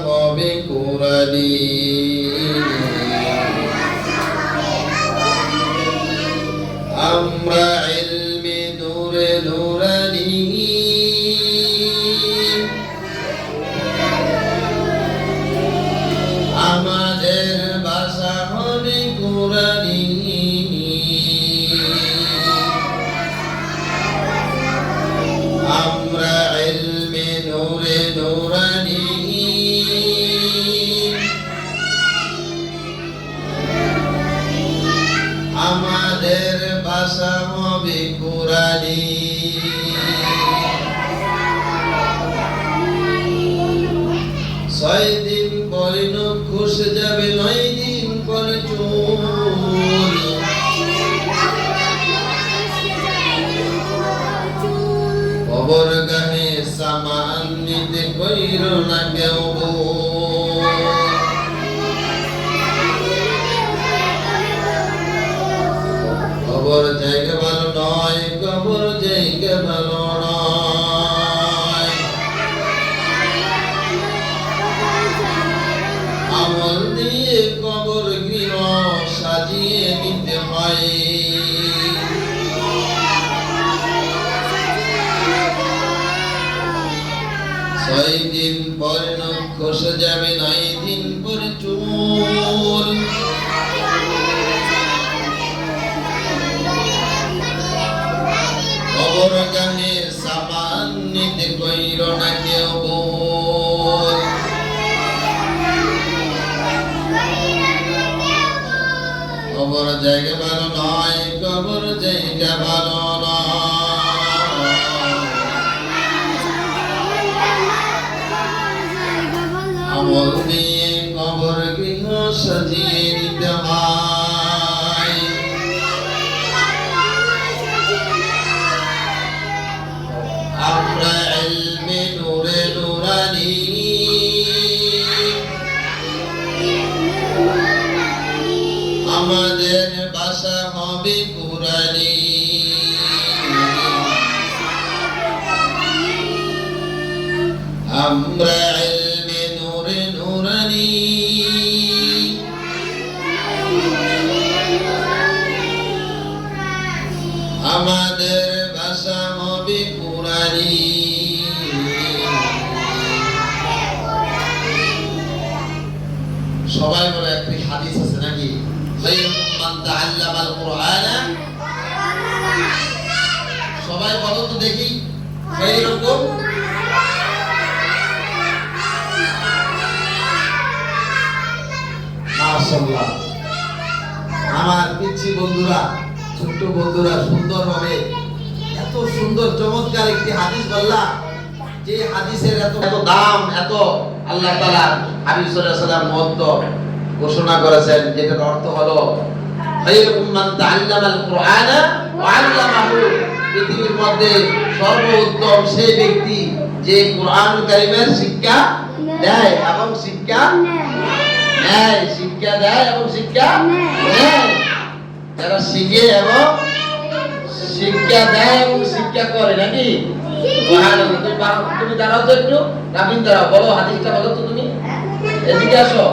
হবে কোরআনি আমরা ইলমে নূরে নূরানি আমাদের ভাষা হবে কোরআনি আমরা ইলমে নূরে নূরানি আমাদের ভাষা হবে কোরআনি ছয় দিন পরে নখ খসে যাবে 9 দিন পরে চুল কবর গাহে সামান নিতে কইর না কেউ কবর জায়গা ভালো নয় কবর জায়গা ভালো নয় আমল দিয়ে কবর গৃহ সাজিয়ে নিতে হয় ছয় দিন পরে নখ খসে যাবে 9 দিন পরে চুল কবর গাহে সামান নিতে কইর না কেউ কবর জায়গা ভালো নয় কবর জায়গা ভালো নয় আমল দিয়ে কবর গৃহ সাজিয়ে নিতে হয় আমরা ইলমে নূরে নূরানি আমাদের ভাষা হবে কোরআনি আমরা ইলমে নূরে নূরানি আমাদের ভাষা হবে কোরআনি সবাই বলে একটি হাদিস আছে নাকি মান তাআল্লামাল কুরআনা সবাই বলো তো দেখি এইরকম মাশাআল্লাহ আমার পিচ্ছি বন্ধুরা ছোট্ট বন্ধুরা সুন্দরভাবে এত সুন্দর চমৎকার একটি হাদিস বললাম যে হাদিসের এত দাম এত আল্লাহ তাআলা হাবিব সাল্লাল্লাহু আলাইহি ওয়াসাল্লাম মহত্ব ঘোষণা করেছেন যেটার অর্থ হলো খায়রুকুম মান তাআল্লামাল কুরআনা ওয়া আল্লামাহু পৃথিবীর মধ্যে সর্বোত্তম সেই ব্যক্তি যে কুরআনুল কারীমের শিক্ষা দেয় এবং শিক্ষা নেয় শিক্ষা দেয় এবং শিক্ষা নেয় যারা শিখে এবং শিক্ষা দেয় এবং শিক্ষা করে নাকি তুমি দাঁড়াও তো একটু রাবিন দাঁড়াও বলো হাদিসটা বলো তো তুমি এদিকে আসো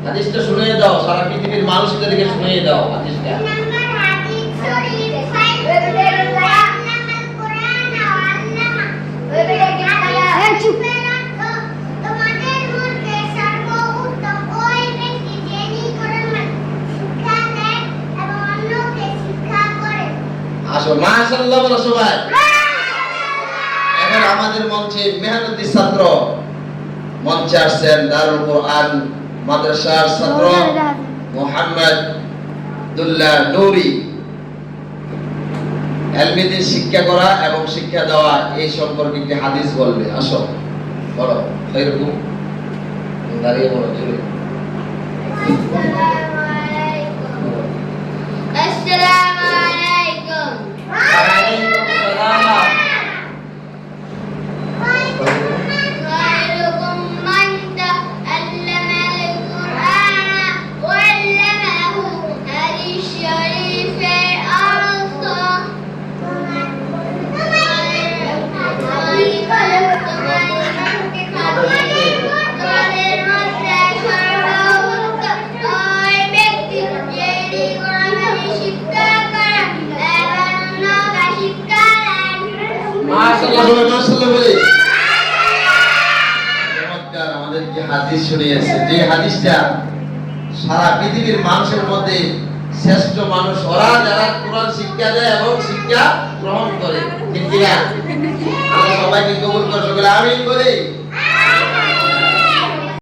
হাদিসটা শুনিয়ে দাও সারা পৃথিবীর মানুষদেরকে শুনিয়ে দাও হাদিসটা আসো মাশাআল্লাহ বলো সবাই এখন আমাদের মঞ্চে মেহনতি ছাত্র মঞ্চে আসছেন দারুল কোরআন মাদ্রাসার ছাত্র মোহাম্মদ দুল্লাহ নুরি এলমিদের শিক্ষা করা এবং শিক্ষা দেওয়া এই সম্পর্কে একটি হাদিস বলবে আসো বলো এরকম দাঁড়িয়ে বলো জোরে আসসালামু আলাইকুম ওয়ালাইকুম আসসালাম খায়রুকুম মান তাআল্লামাল কুরআনা ওয়া 'আল্লামাহু হাদিস শরীফের অর্থ তোমাদের সবাই মাশাআল্লাহ বলে। চমৎকার আমাদেরকে হাদিস শুনিয়েছে, যে হাদিসটা সারা পৃথিবীর মানুষের মধ্যে শ্রেষ্ঠ মানুষ ওরা যারা কোরআন শিক্ষা দেয় এবং শিক্ষা গ্রহণ করে। ঠিক কিনা? আল্লাহ সবাইকে কবুল করে, সকলে আমিন বলে।